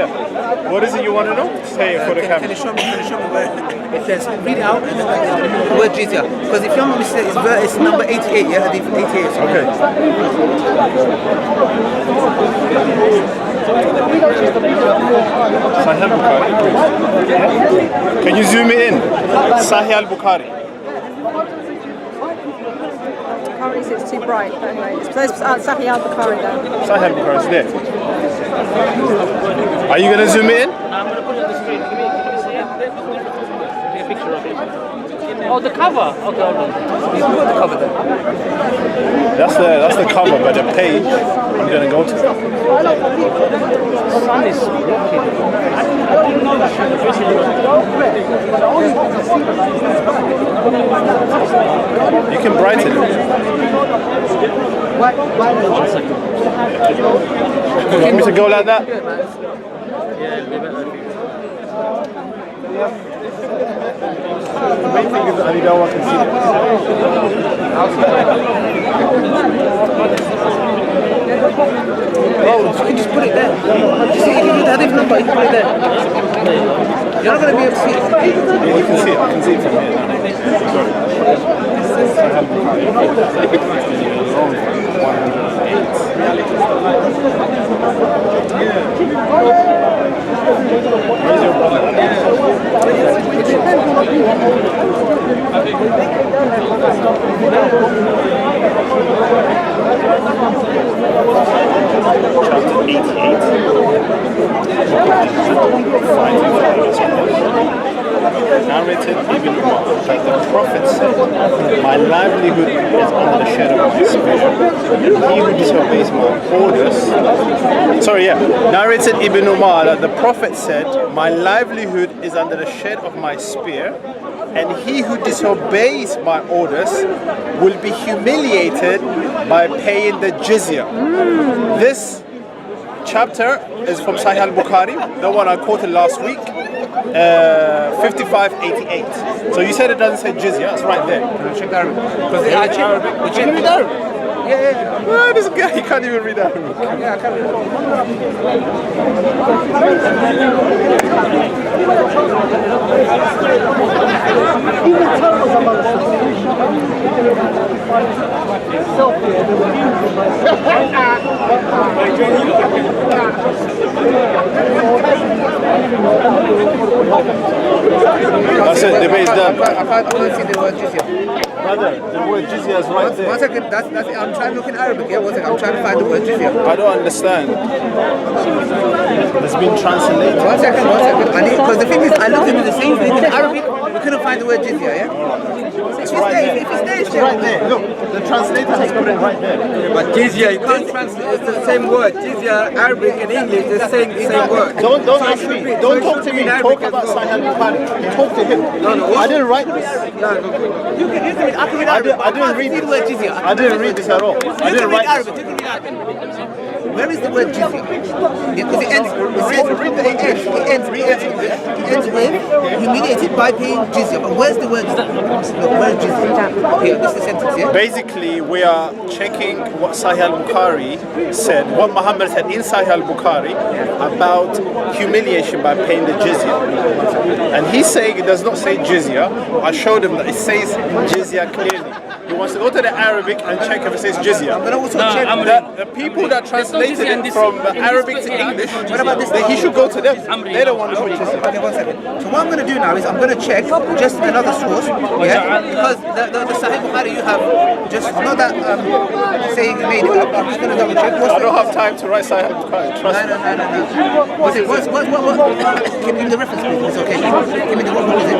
What is it you want to know? Say it for the camera. Can you show me where it says, read it out, the word Jizya? Because if you're not mistaken, it's number 88, yeah? Hadith 88. Okay. Sahih al-Bukhari. Can you zoom it in? Sahih al-Bukhari. Currently it's too bright, but anyway. It's Sahih al-Bukhari though. Sahih al-Bukhari is there. Are you going to zoom it in? I'm going to put it on the screen. Give me a picture of it. Oh, the cover. Okay, hold on. You can put the cover there. That's the cover, but the page I'm going to go to. The sun is blocking. You can brighten it. 1 second. You want me to go like that? Yeah, it'll be better. The main thing is that Ali Dawah can see it. Oh, you can just put it there. You see, if you need the hadith number, you can put it there. You're not going to be able to see it. Yeah, you can see it. I can see it from here Where's your brother? Chapter 88. Narrated Ibn Umar that the Prophet said, "My livelihood is under the shed of my spear, and he who disobeys my orders." Narrated Ibn Umar that the Prophet said, "My livelihood is under the shed of my spear, and he who disobeys my orders will be humiliated by paying the jizya." This chapter is from Sahih al-Bukhari, the one I quoted last week, 5588. So you said it doesn't say jizya, it's right there. Check the Arabic. Because I check Arabic. Can you read Arabic? Yeah. Oh, this guy, he can't even read Arabic. Yeah, I can read That's it, debate's done. I can't see the word Jizya. Brother, the word jizya is right there. 1 second, that's it. I'm trying to look in Arabic, yeah? 1 second, I'm trying to find the word Jizya. I don't understand. It's been translated. 1 second. Because the thing is, I looked into the same thing in Arabic, we couldn't find the word Jizya, yeah? It's right there. It's right there. Look, the translator has put it right there. But Jizya, you can't translate. It's the same word. Jizya, Arabic and English, the same word. Don't ask me. Don't talk to me. Talk about Sahih al-Bukhari. Talk to him. No. I didn't write this. You can read Arabic. I didn't read the this. word Jizya. I didn't read this at all. I didn't write this. You can read Arabic. Where is the word Jizya? Because it ends with humiliated by paying Jizya. But where's the word Jizya? Where's Jizya? Here, this is the sentence, yeah? Basically, we are checking what Sahih al-Bukhari said, what Muhammad said in Sahih al-Bukhari about humiliation by paying the jizya. And he's saying it does not say jizya. I showed him that it says jizya clearly. He wants to go to the Arabic and check if it says jizya. I'm going to also check The people that translated it from Arabic to English, what about this? he should go to them. They don't want to go to jizya. Okay, 1 second. So what I'm going to do now is I'm going to check just another source, yeah? Because the Sahih Bukhari you have, just not that saying you made it up. I'm just going to double check. I don't have time to write Sahih al-Bukhari. Trust me. No. What's it? What? Give me the reference, please. It's okay. Give me the what is it?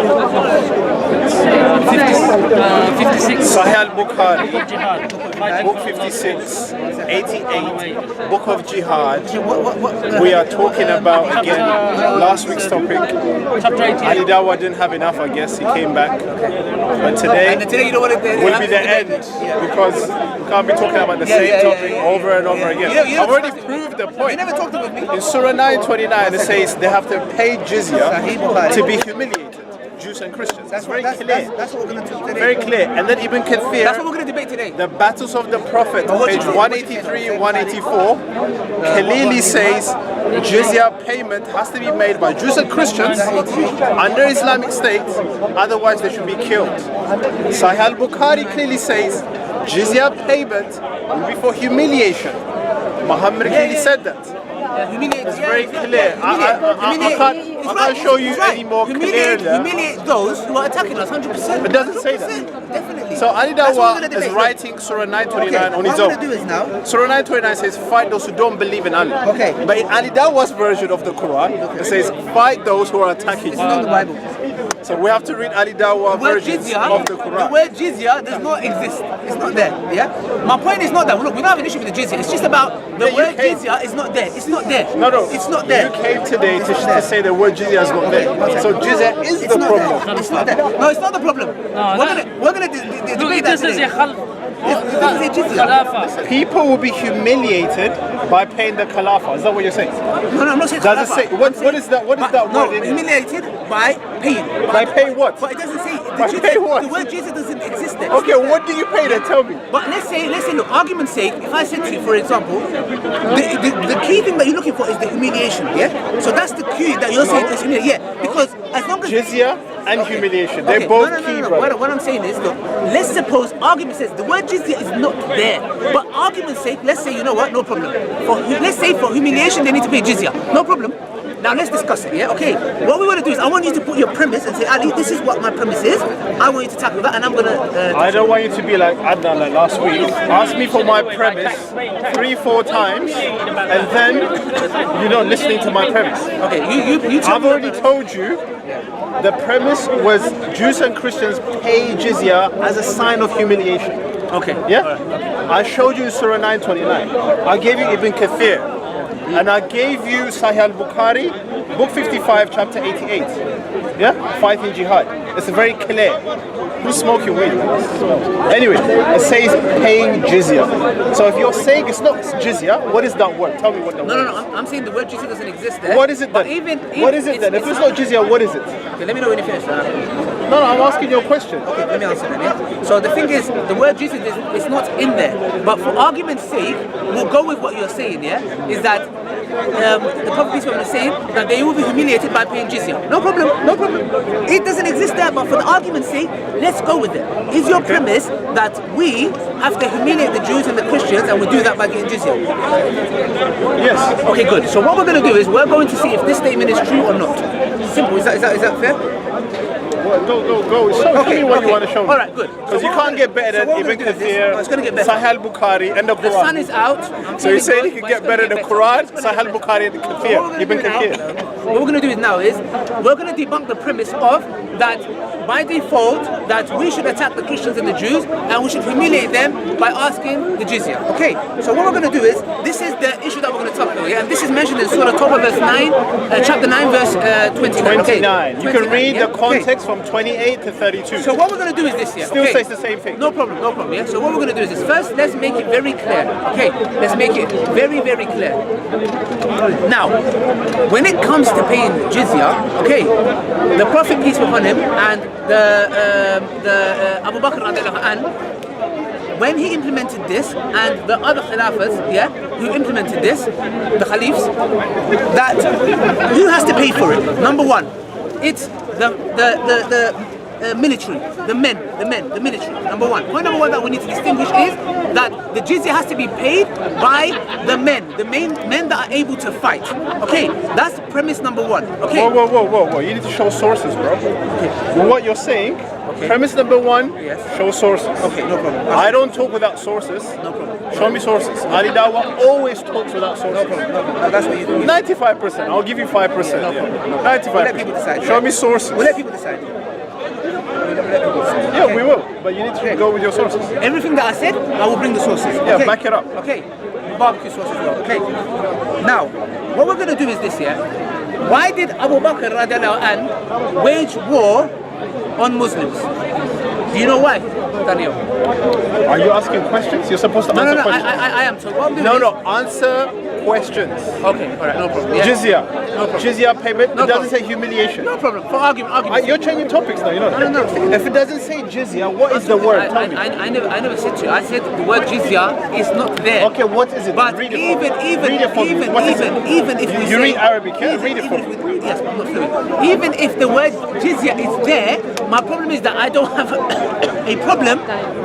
56. Sahih al-Bukhari, Jihad. book 56, 88, book of Jihad. What? We are talking about, again, last week's topic. Chapter 88. Ali Dawah didn't have enough, I guess. He came back. But today And today you don't want to will be the end because we can't be talking about the same topic over and over again. You I've already proved the You point. never talked with me. In Surah 9:29, it says they have to pay jizya to be humiliated. Jews and Christians. That's It's very what, clear. that's what we're going to talk today. Very clear. And then Ibn Kathir, That's what we're going to debate today. the Battles of the Prophet, But what page you say? 183, 184, clearly says jizya payment has to be made by Jews and Christians under Islamic State, otherwise they should be killed. Sahih al-Bukhari clearly says jizya payment will be for humiliation. Muhammad clearly said that. It's very clear. I can't show you any more clear there. Humiliate those who are attacking us, 100%. It doesn't say that. Definitely. So Ali That's what we're Dawah gonna is debate. writing Surah 929 Okay, on what his I'm going own. to do is now, Surah 929 says, fight those who don't believe in Allah. Okay. But in Ali Dawah's version of the Quran, it says, fight those who are attacking it's not you. the Bible. So we have to read Ali Dawah The word versions jizya, of the the Quran. word jizya does not exist. It's not there. Yeah. My point is not that. Look, we don't have an issue with the jizya. It's just about the Yeah, word came- jizya is not there. It's not there. No, It's not there. You came today to say the word jizya is not there. So jizya is It's the not problem. there. It's not there. No, it's not the problem. We're gonna Look, debate it that says today. It doesn't say jizya. Khalafa. People will be humiliated by paying the khalafa. Is that what you're saying? No, I'm not saying. Does it khalafa. say what is that? What is that No, word? in it? humiliated by paying. By paying what? But it doesn't say. By paying what? The word jizya doesn't exist there. Okay, what do you pay then? Tell me. But let's say, look, argument's sake, if I said to you, for example, the key thing that you're looking for is the humiliation, yeah? So that's the key that you're saying is humiliation, yeah? Because as long as... Jizya and humiliation, they're Okay, both no, key, no. brother. What I'm saying is, look, let's suppose argument says the word jizya is not there. But argument's sake, let's say, you know what, no problem. Let's say for humiliation, they need to pay jizya. No problem. Now let's discuss it, yeah? Okay, what we want to do is I want you to put your premise and say, Ali, this is what my premise is. I want you to tackle that and I'm going to... I don't want you to be like Adnan like last week. Ask me for my premise 3-4 times and then you're not listening to my premise. Okay, you tell I've me already told you the premise was Jews and Christians pay jizya as a sign of humiliation. Okay. Yeah? I showed you Surah 929. I gave you Ibn Kathir. And I gave you Sahih al-Bukhari, book 55, chapter 88. Yeah? Fighting jihad. It's very clear. Who's smoking weed? Anyway, it says paying jizya. So if you're saying it's not jizya, what is that word? Tell me what the word is. I'm saying the word jizya doesn't exist there. What is it But then? What is it then? If it's not jizya, what is it? Okay, let me know when you finish. No, I'm asking you a question. Okay, let me answer then. Yeah? So the thing is, the word jizya is not in there. But for argument's sake, we'll go with what you're saying, yeah? Is that the Prophet peace be upon him is saying that they will be humiliated by paying jizya. No problem, no problem. It doesn't exist there, but for the argument's sake, let's go with it. Is your premise that we have to humiliate the Jews and the Christians and we do that by getting jizya? Yes. Okay, good. So what we're going to do is we're going to see if this statement is true or not. Simple. Is that fair? Well, go. Show me what you want to show me. All right, good. Because you can't get better than Ibn Kathir, It's going to get better. Sahih al-Bukhari, and the Quran. The sun is out. So you're saying you can get better than the Quran, Sahih al-Bukhari, and the Kathir, Ibn Kathir. What we're going to do is now is we're going to debunk the premise of that by default that we should attack the Christians and the Jews and we should humiliate them by asking the jizya. Okay, so what we're going to do is this is the issue that we're going to tackle, yeah? And this is mentioned in Surah Tawbah verse 9, chapter 9 verse 29. 29. You can read yeah? the context from 28 to 32. So what we're going to do is this, yeah? Still says the same thing. No problem, yeah? So what we're going to do is this. First, let's make it very clear. Okay, let's make it very, very clear. Now, when it comes to paying jizya, okay, the Prophet, peace be upon him, and the Abu Bakr radiallahu anhu, when he implemented this, and the other Khilafas, yeah, who implemented this, the Khalifs, that who has to pay for it? Number one, it's the military, the military. Number one. Point number one that we need to distinguish is that the jizya has to be paid by the main men that are able to fight. Okay, that's premise number one. Okay. Whoa. You need to show sources, bro. Okay. Well, what you're saying, premise number one, Yes. show sources. Okay, no problem. I don't talk without sources. No problem. Show me sources. Ali Dawah always talks without sources. No problem. That's what you do. 95%. I'll give you 5%. No Yeah. problem. 95%. We'll let people decide. Show me sources. We'll let people decide. Yeah, we will. But you need to go with your sources. Everything that I said, I will bring the sources. Yeah, Okay. back it up. Okay. Barbecue sauce as well. Okay. Now, what we're going to do is this, yeah? Why did Abu Bakr radiallahu anhu wage war on Muslims? Do you know why, Daniel? Are you asking questions? You're supposed to answer questions. I am. So what I'm doing No, is, no, answer questions. Okay, all right, no problem. Yeah. Jizya. No problem. Jizya payment, No it doesn't problem. say humiliation. No problem. For argument. You're changing topics now, you know. No. If it doesn't say jizya, what is the word? Tell me. I never said to you. I said the word jizya is not there. Okay, what is it? But Read it even if we You say, read Arabic, yeah? Read it for me. Yes, I'm not fluent. Even if the word jizya is there, my problem is that I don't have a problem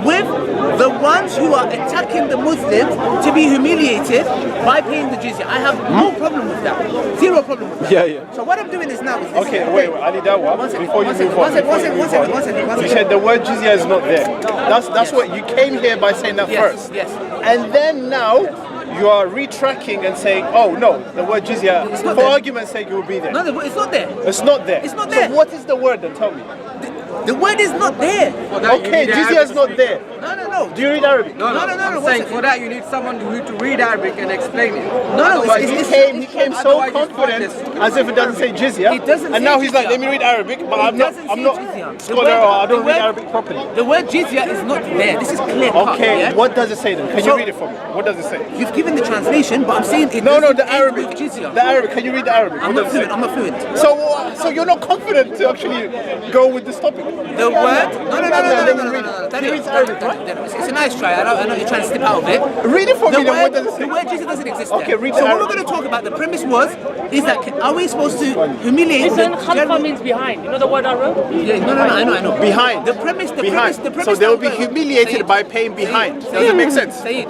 with the ones who are attacking the Muslims to be humiliated by paying the jizya. I have no problem with that. Zero problem with that. Yeah. So what I'm doing is now is this. Okay, wait, Ali Dawah, before you move on. One second. You said the word jizya is not there. That's what you came here by saying that first. Yes. And then now you are retracting and saying, oh no, the word jizya, It's for not there. argument's sake, it will be there. No, it's not there. It's not there. It's not there. So what is the word then? Tell me. The word is not there. Okay, jizya is not there. No. Do you read Arabic? No. I'm saying for that you need someone to read Arabic and explain it. No, He came so otherwise it's confident pointless. as if it doesn't say jizya. It doesn't and say now he's like, jizya. let me read Arabic, but I'm not jizya. scholar or I don't read Arabic properly. The word jizya is not there. This is clear cut. Okay, yeah? what does it say then? Can So- you read it for me? What does it say? You've given the translation, but I'm saying it No, doesn't the end Arabic. with jizya. The Arabic. Can you read the Arabic? I'm What not does it fluent. say? I'm not fluent. So you're not confident to actually go with this topic? The word? No. He reads Arabic, right? It's a nice try. I know you're trying to slip out of it. Read it for The me then. What word, does it say? the word jizya doesn't exist Okay, there. read So the what we're Arabic. going to talk about, the premise is that are we supposed to humiliate Listen, the khalfa general... means behind. You know the word Arab? Yeah, no, I know. Behind. The premise. So they will be humiliated by paying behind. Does it make sense? Say it.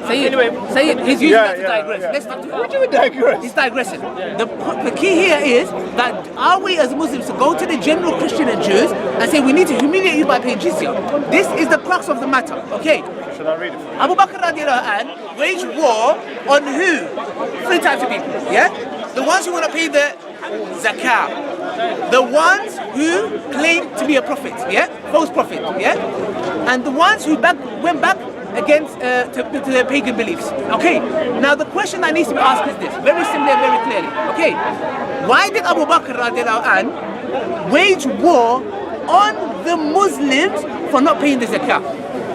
He's using that to digress. yeah. Let's not do Would that. you digress? He's digressing. The key here is that are we as Muslims to go to the general Christian and Jews and say we need to humiliate you by paying jizya? This is the crux of the matter. Okay. Should I read it? Abu Bakr radiallahu anh waged war on who? Three types of people. Yeah. The ones who want to pay the zakah. The ones who claim to be a prophet. Yeah. False prophet. Yeah. And the ones who went back against to their pagan beliefs. Okay, now the question that needs to be asked is this, very simply and very clearly. Okay, why did Abu Bakr radiallahu anh wage war on the Muslims for not paying the zakah?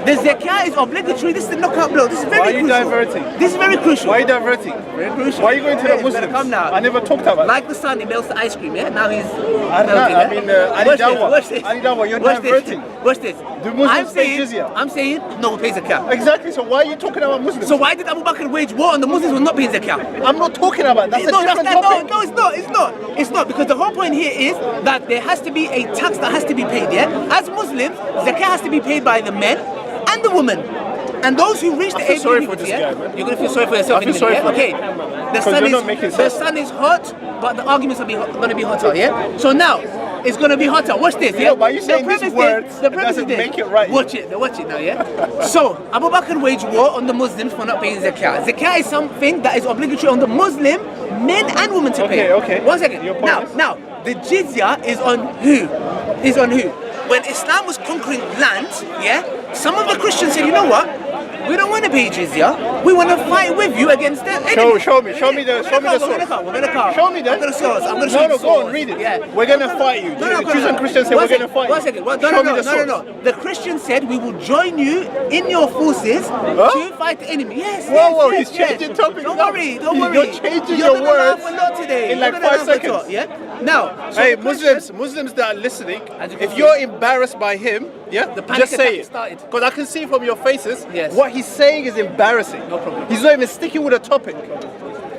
The zakah is obligatory. This is the knockout blow. This is very crucial. Why are you diverting? This is very crucial. Why are you diverting? Very crucial. Why are you going to the Hey, better Muslims? come now. I never talked about Like the sun, he melts the ice cream. Yeah, now he's. I mean, Ali Dawah. Watch this. Ali Dawah, you're Watch this. diverting. Watch this. Do Muslims pay saying, jizya? I'm saying no one pays zakah. Exactly, so why are you talking about Muslims? So why did Abu Bakr wage war on the Muslims for not paying zakah? I'm not talking about that. That's a different topic. No, it's not. Because the whole point here is that there has to be a tax that has to be paid, yeah? As Muslims, zakah has to be paid by the men and the women. And those who reach the feel age sorry of for this yeah? guy, man. You're going to feel sorry for yourself I feel in a sorry minute, for yeah? him. Okay. Because The sun is hot, but the arguments are going to be hotter, yeah? So now, it's going to be hotter. Watch this, yeah? know, by you saying these words, the premise doesn't is this. make it right. Watch it now, yeah? So, Abu Bakr waged war on the Muslims for not paying zakah. Zakah is something that is obligatory on the Muslim men and women to pay. Okay. 1 second. Your point is? Now, the jizya is on who? When Islam was conquering land, yeah, some of the Christians said, you know what? We don't want to pay jizya. We want to fight with you against the enemy. Show me the source. We're gonna come. Show me that. I'm gonna show us. I'm gonna show you No, the go on, source. read it. Yeah. We're gonna fight you. Jews and Christians say we're gonna fight you. 1 second. Show me the source. No. The Christians said we will join you in your forces to fight the enemy. Yes. Whoa, yes, he's changing topics Don't now. worry. You're changing You're your gonna laugh words a lot today. in You're like gonna 5 laugh a seconds. lot, yeah. Now, so Hey, the Christians- Muslims that are listening, As you can if see. you're embarrassed by him, yeah, The panic just say attack it. started. Because I can see from your faces, Yes. what he's saying is embarrassing. No problem. He's not even sticking with the topic.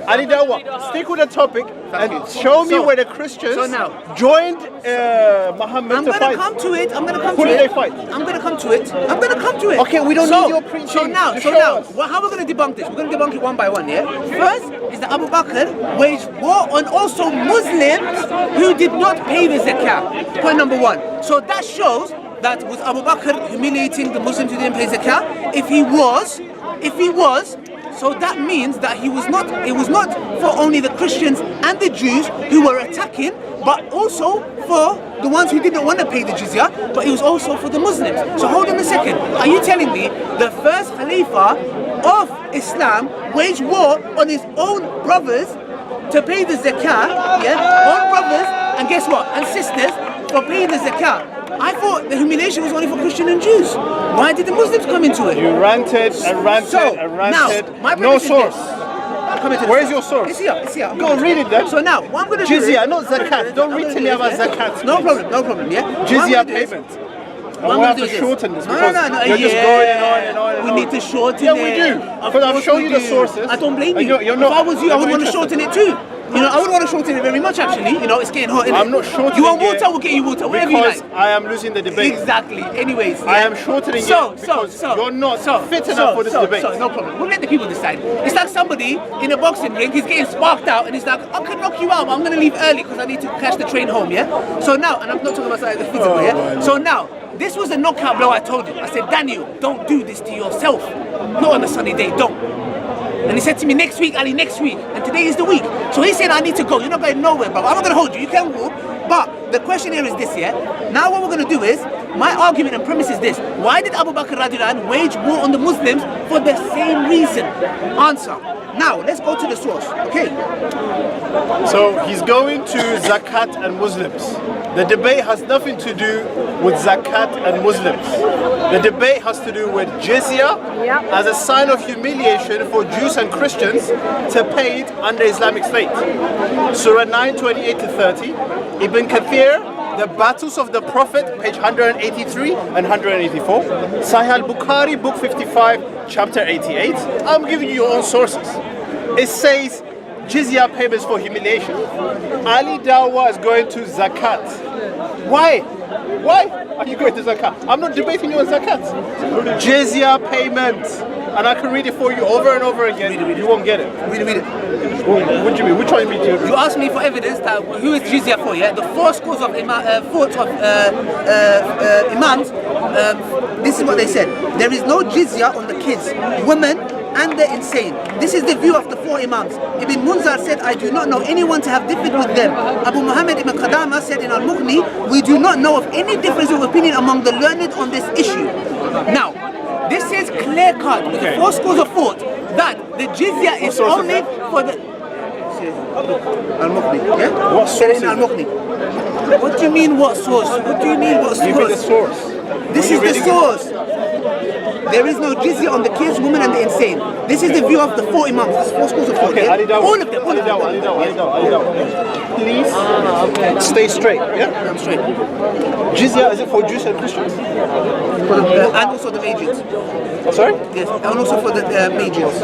Ali Dawah, stick with the topic and you. show me So- where the Christians so now- joined Muhammad I'm to gonna fight. come to it. Who did they fight? I'm gonna come to it. Okay, we don't need your preaching. So now, Just show us. how we're gonna debunk this? We're gonna debunk it one by one, yeah? First is that Abu Bakr waged war on also Muslims who did not pay the zakah. Point number one. So that shows that was Abu Bakr humiliating the Muslims who didn't pay zakah? If he was, so that means that it was not for only the Christians and the Jews who were attacking, but also for the ones who didn't want to pay the jizya, but it was also for the Muslims. So hold on a second. Are you telling me the first Khalifa of Islam waged war on his own brothers to pay the zakah, yeah? Own brothers, and guess what? And sisters for paying the zakah. I thought the humiliation was only for Christian and Jews. Why did the Muslims come into it? You ranted and ranted and ranted. Now, my no premise is source. this. Where's your source? It's here. It's here. Go read it then. So now, what I'm going to do Jizya, is, not zakat. Don't read to me about zakat. No problem. No problem. Yeah. What I'm Jizya gonna do is- payment. what I'm We'll gonna have do to is shorten this No, because no. you're just going and on and on and We on. need to shorten Yeah, it. we do. Of But I'll course show we you the do. sources. I don't blame And you. you're not- If I was you, I would you're want to interested. shorten it too. You know, I would want to shorten it very much actually. You know, it's getting hot. Innit? I'm not shortening You want it water? We'll get you water. Whatever you Because like. I am losing the debate. Exactly. Anyways, I yeah. am shortening it because you're not fit enough for this debate. So, no problem. We'll let the people decide. It's like somebody in a boxing ring, he's getting sparked out and he's like, I can knock you out, but I'm going to leave early because I need to catch the train home, yeah? So now, and I'm not talking about something physical, yeah? So now, this was a knockout blow I told you. I said, Daniel, don't do this to yourself. Not on a sunny day, don't. And he said to me, next week, Ali, next week. And today is the week. So he said, I need to go. You're not going nowhere, bro. I'm not going to hold you. You can walk. But the question here is this, yeah? Now what we're going to do is, my argument and premise is this. Why did Abu Bakr radiallahu anh wage war on the Muslims for the same reason? Answer. Now, let's go to the source, okay? So he's going to zakat and Muslims. The debate has nothing to do with zakat and Muslims. The debate has to do with jizya as a sign of humiliation for Jews and Christians to pay it under Islamic State. Surah 9, 28 to 30. Ibn Kathir, The Battles of the Prophet, page 183 and 184. Sahih al-Bukhari, book 55, chapter 88. I'm giving you your own sources. It says jizya payments for humiliation. Ali Dawah is going to zakat. Why? Why are you going to zakat? I'm not debating you on zakat. Jizya payment. And I can read it for you over and over again. You won't get it. Read it. What do you mean? Which one do you mean? You asked me for evidence that who is jizya for, yeah? The four schools of thoughts of imams, this is what they said. There is no jizya on the kids, women, and the insane. This is the view of the four imams. Ibn Munzar said, I do not know anyone to have differed with them. Abu Muhammad ibn Qadama said in Al-Mughni, we do not know of any difference of opinion among the learned on this issue. Now, this is clear cut with the four schools of thought that the jizya is only for the Al-Mughni, yeah? What source is it? Al-Mughni. What do you mean what source? What do you mean what source? Give me the source. This is the source. There is no jizya on the kids, women and the insane. This is the view of the four imams, the four schools of thought. Okay, Yeah? Ali Dawah. All of them. Ali Dawah. Please stay straight. Yeah? I'm straight. Jizya, is it for Jews and Christians? And also the Magians. Sorry? Yes, and also for the Magians.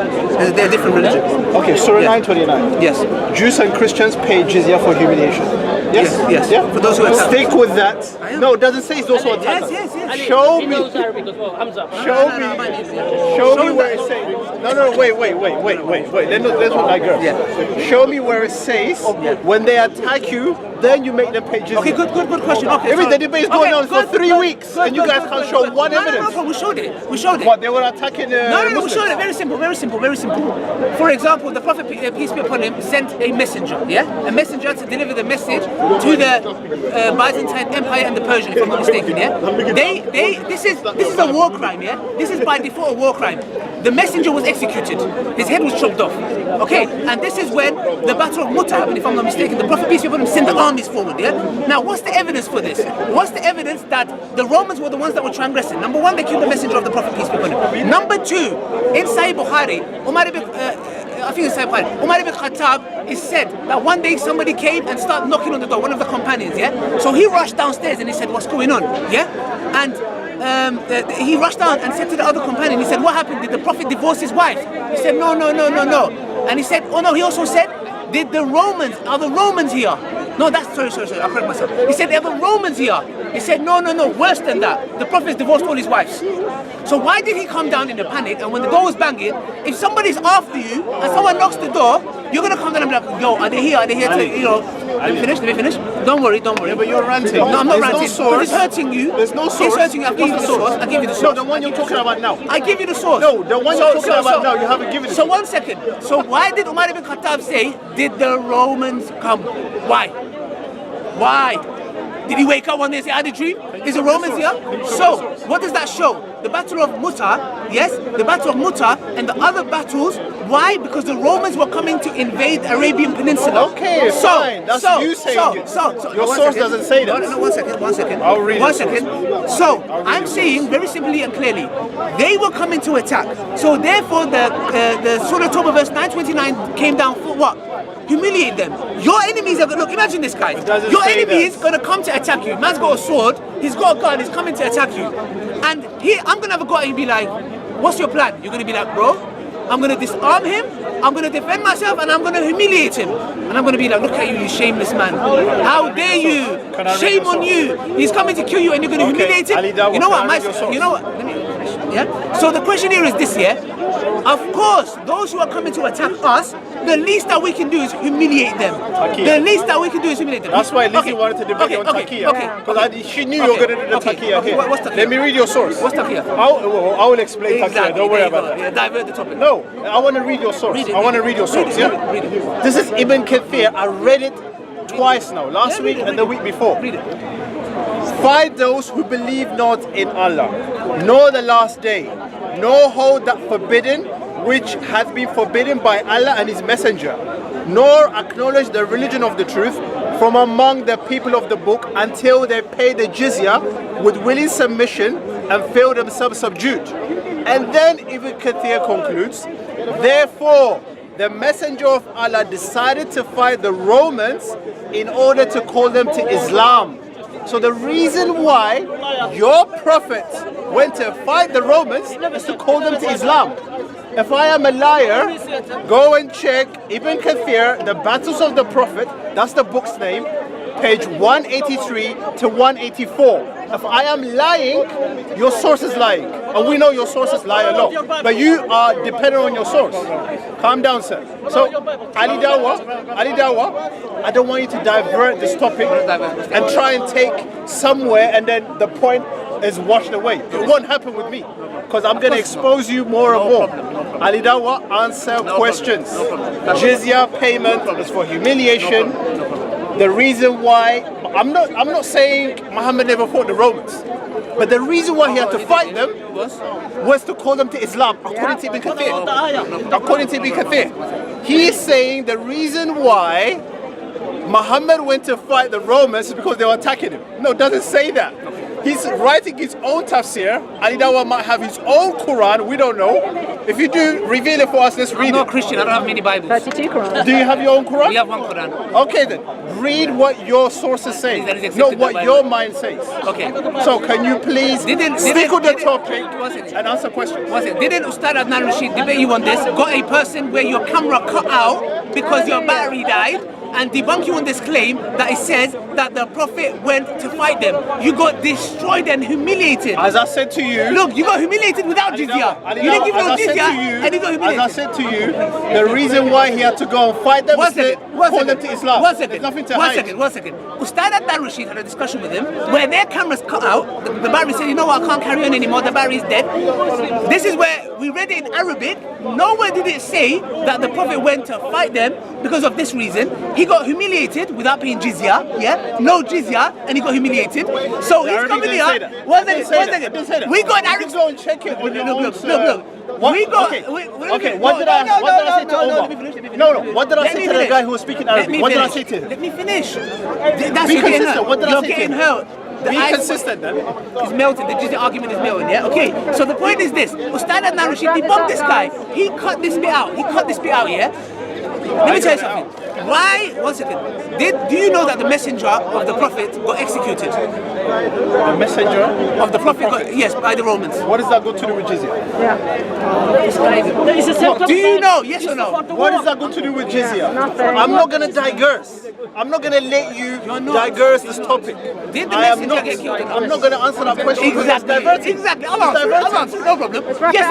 They're different religions. Okay, Surah Yes. 929. Yes. Jews and Christians pay jizya for humiliation. Yes? Yes. Yeah? For those who attack. Stick with that. I am. No, it doesn't say it's those who attack. Yes. Show He me. knows Arabic as well. Hamza. Show me. Show me where it that. says. No, wait. Let's not digress. Yeah. Show me where it says when they attack you, then you make them pay jizya. Okay, good question. Okay, Every so- the debate is going okay, on for good, 3 good, weeks, good, and you good, guys good, can't good, show good. one No, evidence. we showed it. We showed it. What, they were attacking No, we Muslims? showed it. Very simple. For example, the Prophet, peace be upon him, sent a messenger, yeah? A messenger to deliver the message to the Byzantine Empire and the Persian, if I'm not mistaken, yeah? This is a war crime, yeah? This is by default a war crime. The messenger was executed. His head was chopped off. Okay? And this is when the Battle of Mu'tah happened, if I'm not mistaken. The Prophet, peace be upon him, sent the armies forward, yeah? Now, what's the evidence for this? What's the evidence that the Romans were the ones that were transgressing? Number one, they killed the messenger of the Prophet, peace be upon him. Number two, in Sahih Bukhari, Umar ibn Khattab is said that one day somebody came and started knocking on the door, one of the companions, yeah? So he rushed downstairs and he said, what's going on, yeah? And he rushed down and said to the other companion, he said, what happened? Did the Prophet divorce his wife? He said, no. And he said, oh no, he also said, are the Romans here? No, that's, sorry, I correct myself. He said, are the Romans here? He said, no, worse than that. The Prophet divorced all his wives. So why did he come down in a panic? And when the door was banging, if somebody's after you and someone knocks the door, you're going to come down and be like, yo, are they here to, you know, let me finish? Don't worry. Yeah, but you're ranting. No, I'm not There's ranting. No source. It's hurting you. There's no source. It's hurting you. I give you the source. No, the one you're talking about now. I give you the source. No, the one you're talking about now, you haven't given it. So 1 second. So why did Umar ibn Khattab say, did the Romans come? Why? Did he wake up one day and say, I had a dream? Is the Romans here? So, what does that show? the Battle of Muta, yes, the Battle of Muta and the other battles. Why? Because the Romans were coming to invade the Arabian Peninsula. Okay, fine. That's you saying it. Your source doesn't say that. No, one second. I'll read One the second. source. So, I'm saying very simply and clearly, they were coming to attack. So therefore, the Surah Toba verse 929 came down for what? Humiliate them. Your enemies are going to, look, imagine this, guys. Your enemy is going to come to attack you. Man's got a sword, he's got a gun, he's coming to attack you. And I'm going to have a go at you and be like, what's your plan? You're going to be like, bro, I'm going to disarm him, I'm going to defend myself, and I'm going to humiliate him. And I'm going to be like, look at you, you shameless man. How dare you? Shame on you. He's coming to kill you and you're going to humiliate him. You know what? You know what? Let me finish. Yeah? So the question here is this, yeah? Of course, those who are coming to attack us, the least that we can do is humiliate them. The least that we can do is humiliate them. That's why Lizzie wanted to debate on Taqiyya. Because she knew you were going to do the Taqiyya here. What's Taqiyya? Let me read your source. What's Taqiyya? I will explain Taqiyya. Don't worry about that. Yeah, divert the topic. No, I want to read your source. I want to read your source. Yeah? Read it. This is Ibn Kathir. I read it twice now. Last week and the week before. Read it. Fight those who believe not in Allah, nor the last day, nor hold that forbidden which hath been forbidden by Allah and His Messenger, nor acknowledge the religion of the truth from among the people of the book until they pay the jizya with willing submission and feel themselves subdued. And then Ibn Kathir concludes, therefore the Messenger of Allah decided to fight the Romans in order to call them to Islam. So the reason why your prophet went to fight the Romans is to call them to Islam. If I am a liar, go and check Ibn Kathir, The Battles of the Prophet, that's the book's name, page 183 to 184. If I am lying, your source is lying. And we know your sources lie a lot. But you are dependent on your source. Calm down, sir. So, Ali Dawah, I don't want you to divert this topic and try and take somewhere and then the point is washed away. It won't happen with me. Because I'm going to expose you more and more. Ali Dawah, answer questions. Jizya payment is for humiliation. The reason why, I'm not saying Muhammad never fought the Romans, but the reason why he had to fight them was to call them to Islam, according to Ibn Kathir. According to Ibn Kathir. He is saying the reason why Muhammad went to fight the Romans is because they were attacking him. No, it doesn't say that. He's writing his own tafsir. Ali Dawah might have his own Quran, we don't know. If you do, reveal it for us, let's read it. I'm not Christian, I don't have many Bibles. 32 Quran. Do you have your own Quran? We have one Quran. Okay then, read what your sources say, not what your mind says. Okay. So can you please stick with the topic and answer questions? Didn't Ustad Adnan Rashid debate you on this? Got a person where your camera cut out because your battery died and debunk you on this claim that it says that the Prophet went to fight them. You got destroyed and humiliated. As I said to you, look, you got humiliated without jizya. You didn't give no jizya and you got humiliated. As I said to you, the reason why he had to go and fight them is to call them to Islam. There's nothing to hide. One second. Ustad Adnan Rashid had a discussion with him where their cameras cut out. The battery said, you know what, I can't carry on anymore, the battery is dead. This is where we read it in Arabic. Nowhere did it say that the Prophet went to fight them because of this reason. He got humiliated without paying jizya, yeah? No jizya, and he got humiliated. So he's coming here. One second. We got Arabic. Go and check it. Look. What? We got. Okay. What did I say to Omar? No. What did I say to the guy who was speaking Arabic? What did I say to him? Let me finish. Be consistent. What did I say to him? You're getting hurt. Be consistent then. It's melted. The jizya argument is melting. Yeah. Okay. So the point is this: Ustad Adnan Rashid debunked this guy. He cut this bit out. Yeah. Let me tell you something. Why? One second. Do you know that the messenger of the Prophet got executed? The messenger of the Prophet got, yes, by the Romans. What does that got to do with jizya? Do you know? Yes or no? What does that got to do with jizya? Nothing. I'm not going to digress. I'm not going to let you digress this topic. Did the messenger get killed? I'm not going to answer that question. Exactly. I'll answer. No problem. Yes,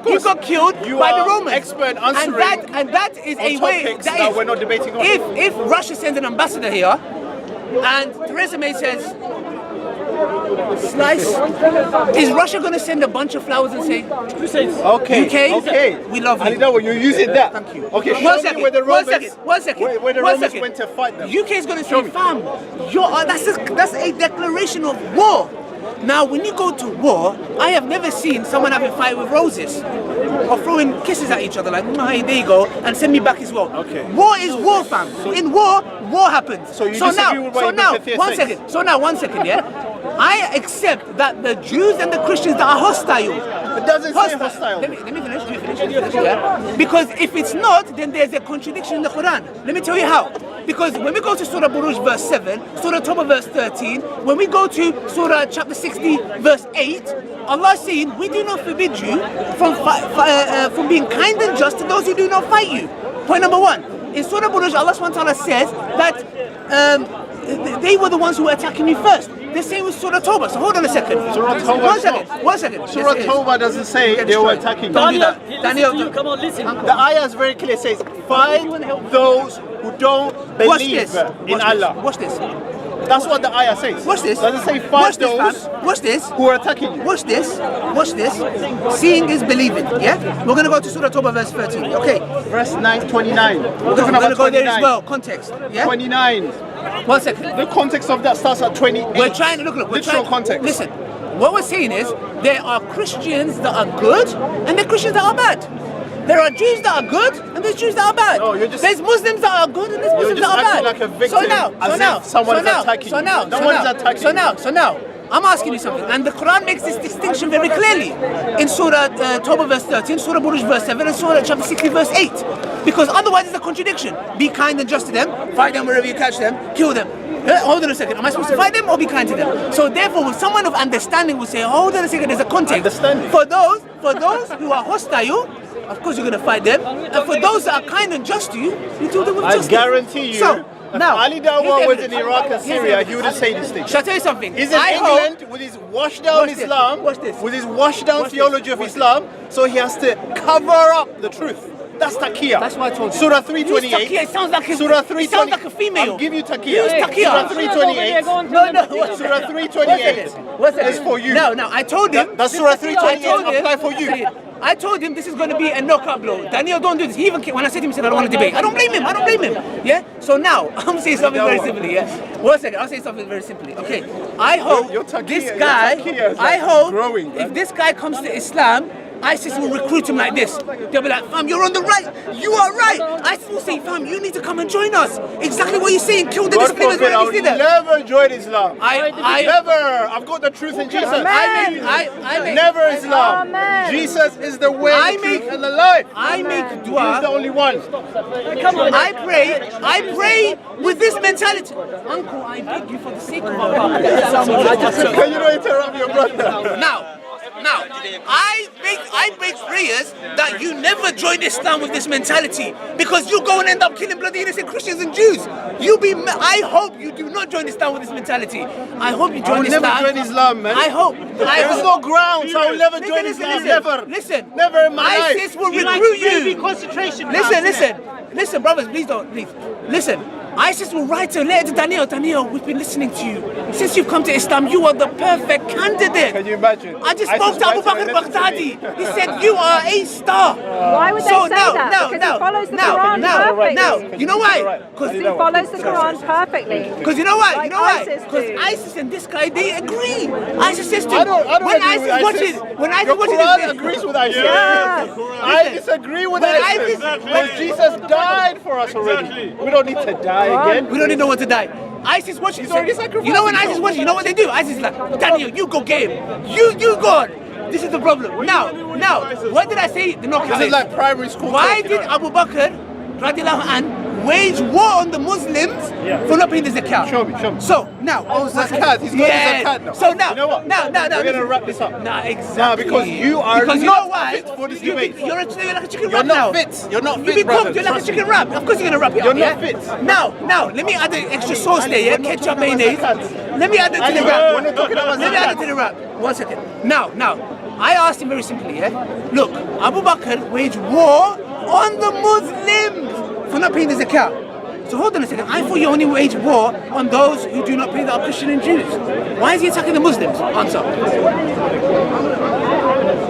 he got killed by the Romans. Expert answering. And that is a way that we're not debating on. If Russia sends an ambassador here and Theresa May says slice, is Russia going to send a bunch of flowers and say okay, we love you? Ali Dawah, you're using that. Thank you. Okay, show me where the Romans One second. went to fight them. UK is going to say, fam, that's a declaration of war. Now, when you go to war, I have never seen someone having a fight with roses or throwing kisses at each other like, hey, there you go, and send me back as well. Okay. War is war, fam. In war happens. So you disagree with what now, Ibn Kathir one says? second. So now, one second, yeah. I accept that the Jews and the Christians that are hostile. It doesn't say hostile. Let me finish. Yeah? Because if it's not, then there's a contradiction in the Quran. Let me tell you how. Because when we go to Surah Buruj verse 7, Surah Tawbah verse 13, when we go to Surah chapter 60 verse 8, Allah is saying, we do not forbid you from being kind and just to those who do not fight you. Point number one. In Surah Buruj, Allah SWT says that they were the ones who were attacking you first. The same with Surah Tawbah. So hold on a second. Surah Tawbah One second. Surah Tawbah doesn't say they were attacking. Don't do that. Daniel, come on, listen. The ayah is very clear. It says, fight those who don't watch believe this. in Allah. Watch this. That's what the ayah says. Watch this. Doesn't say fight Watch this, those fam. Watch this. who are attacking you. Watch this. Watch this. Seeing is believing. Yeah? We're going to go to Surah Tawbah verse 13. Okay. Verse 29. We're We're talking going to about go there 29. as well. Context. Yeah? 29. 1 second. The context of that starts at 28. We're trying to look. We're Literal trying. context. Listen. What we're saying is there are Christians that are good and there are Christians that are bad. There are Jews that are good and there's Jews that are bad. No, you're just- there's Muslims that are good and there's Muslims just that are bad. acting like a victim, as if someone's attacking you. No one is attacking you. So now, I'm asking you something, and the Quran makes this distinction very clearly in Surah Tawbah verse 13, Surah Buruj verse 7, and Surah chapter 60 verse 8. Because otherwise it's a contradiction. Be kind and just to them, fight them wherever you catch them, kill them. Hold on a second, am I supposed to fight them or be kind to them? So therefore, when someone of understanding will say, hold on a second, there's a context. Understanding. For those who are hostile, of course you're going to fight them. And for those that are kind and just to you, you do them with I justice. guarantee you, So, if now, Ali here's Dawah the was in evidence. Iraq and Here's the Syria, evidence. he wouldn't say these things. Shall I tell you something? He's in England with his washed down Watch this. Islam, Watch this. with his washed down Watch this. theology of Watch this. Islam, so he has to cover up the truth. That's taqiyya. That's what I told you. Surah Use 328. taqiyya. It sounds like a, Surah it 328. sounds like a female. I'll give you Use taqiyya. taqiyya. Surah 328. No. Surah 328 is for you. No, I told him. That's Surah I 328 told him- apply for you. I told him this is going to be a knockout blow. Daniel, don't do this. He even when I said to him, he said, I don't want to debate. I don't blame him. Yeah? So now, I'm saying something very simply, yeah? 1 second, I'll say something very simply. Okay. I hope Your taqiyya- this your guy, taqiyya is I like hope growing, if man. this guy comes to Islam, ISIS will recruit him like this. They'll be like, fam, you're on the right. You are right. ISIS will say, fam, you need to come and join us. Exactly what you're saying. Kill the God discipliners forbid, I whenever would you see them. never join Islam. I Never. I've got the truth in Jesus. I make Never Islam. Amen. Jesus is the way, I the make- truth, and the life. I make He's the dua. only one. I pray with this mentality. Uncle, I beg you for the sake of Allah. Can you not interrupt your brother? Now, I make prayers that you never join Islam with this mentality, because you go and end up killing bloody innocent Christians and Jews. I hope you do not join Islam with this mentality. I hope you I join will Islam. never join Islam, man. I hope. There is no grounds. I will never join Islam. Never. Listen. Never in my life. ISIS will recruit you. Concentration. Listen, brothers, please. Listen. ISIS will write a letter to Daniel, we've been listening to you. Since you've come to Islam, you are the perfect candidate. Can you imagine? I just ISIS spoke to Abu writes a Bakr letter to Baghdadi. He said, you are a star. Why would they say that? Because he follows the Quran perfectly. Now, you know why? Because He follows the Quran perfectly. you know why? Like You know why? ISIS Because do. ISIS and this guy, they agree. ISIS says to I don't when agree ISIS with watches, ISIS. when ISIS Your watches Quran this, agrees with ISIS. Yeah. I disagree with When ISIS. ISIS- Because Jesus died for us already. We don't need to die again. we don't need no one to die. ISIS watches. He's already sacrificed You know when himself. ISIS watches, you know what they do? ISIS is like, Daniel, you go game. You go on. This is the problem. Now, what did I say? The knockout This is like primary school. Why talk. did Abu Bakr radiallahu an wage war on the Muslims for not paying the zakat? Show me. So now, Zakat. He's got the zakat now. So now, You know what? now, We're gonna wrap this up. Nah, exactly. Nah, because you are because you not know why? fit for this You debate. You're like a chicken You're wrap not now. fit. You're not You fit, be brother. cooked. You're like a Trust chicken me. wrap. Of course you're gonna wrap it You're up. not yeah? fit. Now, let me add the extra sauce there. Yeah, we're not ketchup, talking about mayonnaise. zakat. Let me add it to the Ali, wrap. we're not talking about Let me add it zakat. to the wrap. 1 second. Now, I asked him very simply. Yeah, look, Abu Bakr waged war on the Muslims for not paying the zakat. So hold on a second. I thought you only wage war on those who do not pay that are Christian and Jews. Why is he attacking the Muslims? Answer.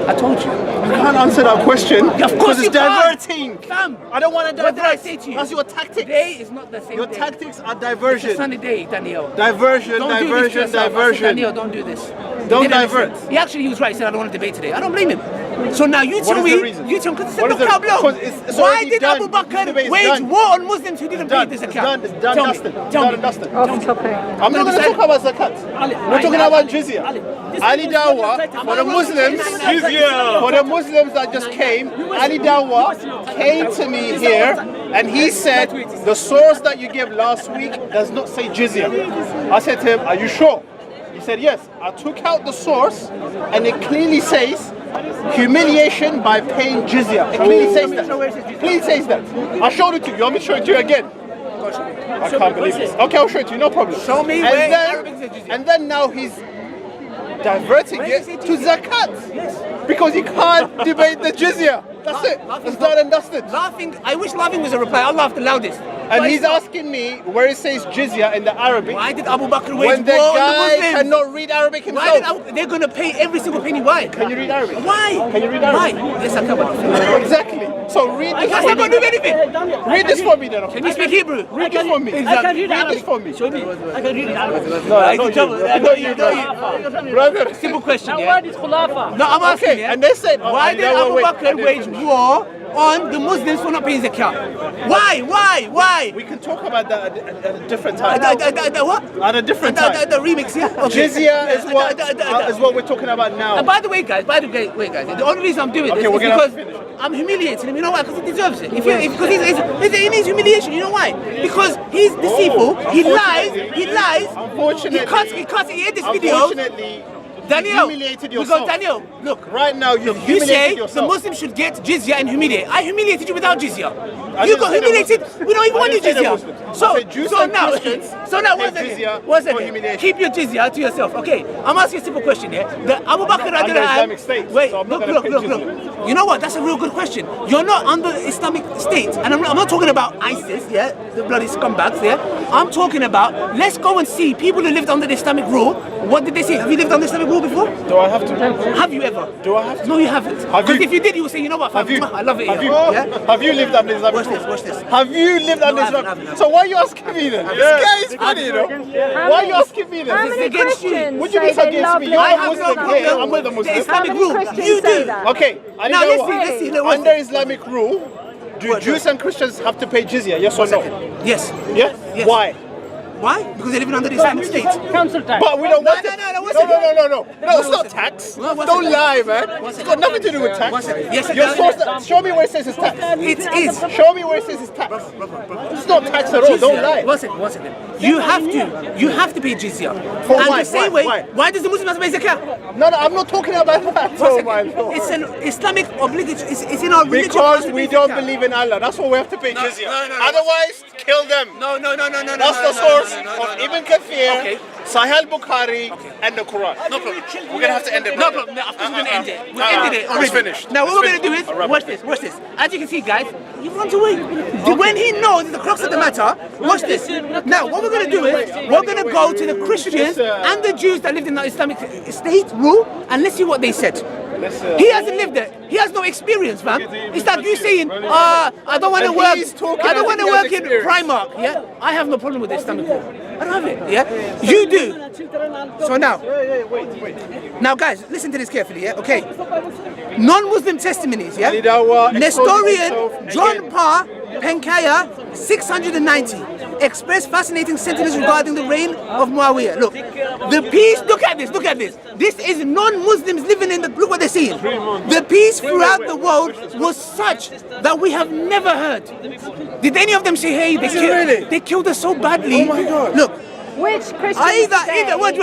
I told you. You can't answer that question. Of course because it's you can't. diverting. Fam, I don't want to divert. what did I say to you? That's your tactics. Today is not the same Your day. tactics are It's a diversion. sunny day, Daniel. Diversion, Don't do this to diversion, yourself. I said, diversion. Daniel, don't do this. Don't He didn't divert. listen. He was right. He said, I don't want to debate today. I don't blame him. So now you tell is me, the reason? you tell me, because What it's is a the- blow. because it's Why already did done. Abu This debate Bakr is wage done. war on Muslims who didn't pay Done. the It's zakat? done. It's done. Tell me. Dusted. Tell Done me. and dusted. Off topic. I'm not going to talk about zakat. We're talking about jizya. Ali Dawah, for the Muslims, for the Muslims that just came, Ali Dawah came to me here and he said, the source that you gave last week does not say jizya. I said to him, are you sure? He said, yes. I took out the source and it clearly says humiliation by paying jizya. It clearly says that. Clearly says that. I showed it to you. You want me to show it to you again? I can't believe this. Okay, I'll show it to you, no problem. Show me and where then, Arabic says jizya. And then now he's diverting Where it does it to jizya? zakat. Yes. Because he can't debate the jizya. That's it. It's done and dusted. Laughing, I wish laughing was a reply. I laughed the loudest. And But he's it's not. asking me where it says jizya in the Arabic Why did Abu Bakr wage when the war on the guy Muslims? cannot read Arabic Why did himself. they're going to pay every single penny? Why? Can you read Arabic? Why? Can you read Arabic? Why? Yes, I can. Exactly. So read this That's for not going to do me. anything. Read this for me then. Can you speak Hebrew? Read this for me. I can read Read Arabic. this for me. Show me. I can read Arabic. No, not you. Not you. Brother. Simple question, Now yeah? why this khulafa? No, I'm asking, Okay, yeah? and they said, oh, why and did they Abu were- Bakr wait, wage war on the Muslims for not paying zakat? Why? We can talk about that at a different time. What? At a different The time. remix, yeah? Okay. Jizya is what we're talking about now. By the way, guys, the only reason I'm doing Okay, this we're is gonna have because to finish. I'm humiliating him. You know why? Because he deserves it. Because he needs humiliation. You know why? Because he's deceitful. He lies. Unfortunately. He cuts. He ate this video. Unfortunately, Daniel, humiliated because yourself. Daniel, look. Right now, you've You say humiliated the yourself. Muslims should get jizya and humiliate. I humiliated you without jizya. I You didn't got say the humiliated. Muslims. We don't even I want your didn't say the jizya. Muslims. I said Jews So and now, Christians one pay jizya second. One for second. humiliation. Keep your jizya to yourself. Okay, I'm asking a simple question here. The Abu Bakr Under Islamic State, Wait, so I'm not look. gonna pay jizya. You know what? That's a real good question. You're not under Islamic State, and I'm not talking about ISIS, yeah, the bloody scumbags, yeah. I'm talking about. Let's go and see people who lived under the Islamic rule. What did they say? Have you lived under Islamic rule before? Do I have to? Have you ever? Do I have to? No, you haven't. Have Because you? if you did, you would say, you know what, fam, Have you? I love it Have here. you? Yeah? Have you lived under Islamic Watch rule? this, watch this. Have you lived under I haven't, Islamic? I haven't. So why are you asking me then? This guy is funny, you know. Why are you asking me How then? many against you. Christians What do you say mean they against love me? living You're a under Muslim. Islamic Yeah, I'm rule? with a Muslim. The How Islamic many rule. Christians You say do. that? Okay, I Now know let's see. Look, Under Islamic rule, do Jews and Christians have to pay jizya? Yes or no? Yes. Yes. Yes. Why? Why? Because they're living under the Islamic State. Council tax. But we don't want it. No, one No, second. no, it's not tax. One Don't second. lie, man. One It's second. got nothing to do with tax. One second. Yes, it Your does. source, show me where it says it's tax. It is. Show me where it says it's tax. It's not tax at all. Don't lie. One second. You have to pay jizya. For and why? the same Why? way, why does the Muslim have to pay zakah? No, I'm not talking about that. One Oh second. my Lord. It's an Islamic obligation. It's in our religion. Because to we pay don't zakah. believe in Allah. That's why we have to pay jizya. no. Otherwise, kill them. No. That's the source of Ibn Kathir, Okay. Sahih al-Bukhari, and the Quran. No problem. We're gonna have to end it. No brother. problem. No, of course we're gonna end it. We Uh-uh. ended it already. It's finished. Now what It's we're gonna do finished. is I'll wrap watch it. this. Watch this. As you can see, guys, he runs away. When he knows the crux of the matter, watch this. Now what we're gonna do is we're gonna go to the Christians and the Jews that lived in the Islamic State rule, and let's see what they said. He hasn't lived there. He has no experience, man. It's like you saying, I don't want to And work. he's talking I don't as want if to he has work in experience. Primark. Yeah, I have no problem with the Islamic law. I don't have it. Yeah, you do. So now, now guys, listen to this carefully. Yeah, okay. Non-Muslim testimonies. Yeah, Ali Dawah exposing himself Nestorian John again. Parr Penkaya 690 expressed fascinating sentiments regarding the reign of Muawiyah. Look, the peace. Look at this. This is non-Muslims living in the. Look what they're saying. The peace throughout the world was such that we have never heard. Did any of them say, "Hey, they killed us so badly"? Oh my God. Look. Which Christians Either word,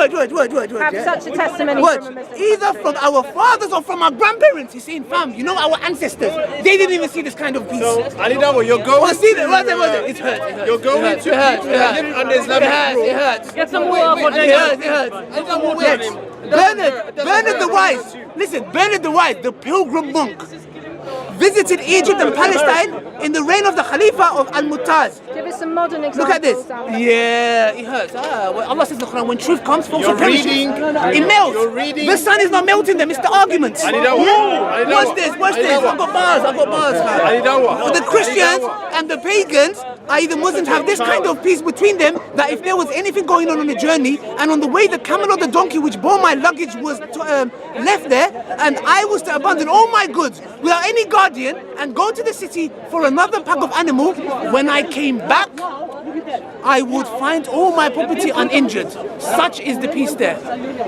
have yeah? such a testimony Word. from a Muslim? Either from our fathers or from our grandparents. He's saying, fam, you know our ancestors. They didn't even see this kind of peace. So, Ali Dawah, you're going Oh, see to... that? Was it? It hurts. You're going It hurts. to It hurts. people that live under Islamic rule. It hurts. Get some water for It Daniel. hurts. Yes. Bernard the Wise. Listen, Bernard the Wise, the pilgrim monk. visited Egypt and Palestine in the reign of the Khalifa of Al-Mu'taz. Give us some modern examples. Look at this. Dan. Yeah, it hurts. Well, Allah says in the Quran, when truth comes, falsehood You're perishes. reading- It melts. you're reading- The sun is not melting them, it's the arguments. Ali Dawah. Ali Watch Dawah. this, watch Ali this. Dawah. I've got bars, Ali Dawah. The Christians Ali Dawah. and the pagans, i.e. the Muslims, have this kind of peace between them that if there was anything going on the journey and on the way the camel or the donkey which bore my luggage was left there and I was to abandon all my goods without any guardian and go to the city for another pack of animal, when I came back I would find all my property uninjured. Such is the peace there.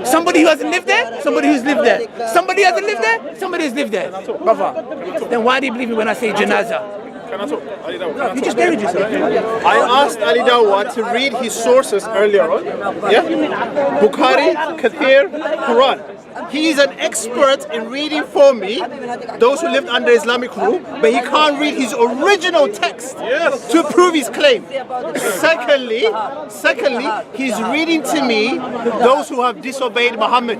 Somebody who hasn't lived there, somebody who's lived there. Somebody hasn't lived there, somebody who's lived there. Brother, then why do you believe me when I say janaza? Can I talk? Ali Dawah, can I You talk? just buried yourself. I asked Ali Dawah to read his sources earlier on. Yeah? Bukhari, Kathir, Quran. He is an expert in reading for me those who lived under Islamic rule, but he can't read his original text to prove his claim. Secondly, he's reading to me those who have disobeyed Muhammad.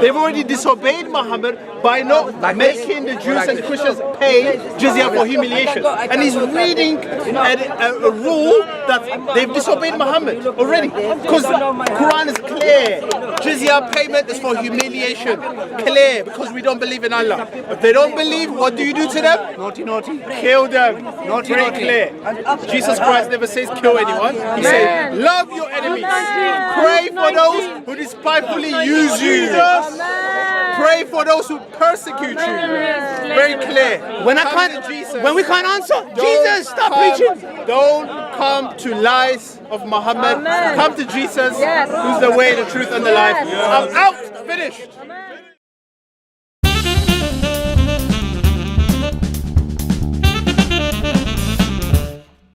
They've already disobeyed Muhammad by not making the Jews and Christians pay jizya for humiliation. And he's reading a rule that they've disobeyed Muhammad already. Because Quran is clear. Jizya payment is for humiliation. Clear, because we don't believe in Allah. If they don't believe, what do you do to them? Naughty, naughty. Kill them. Very clear. Jesus Christ never says kill anyone. He says love your enemies. Pray for those who despitefully use you. Pray for those who persecute you. Very clear. When we can't answer, Jesus, stop preaching. Don't come to lies of Muhammad. Come to Jesus, who's the way, the truth, and the life. I'm out. Finished.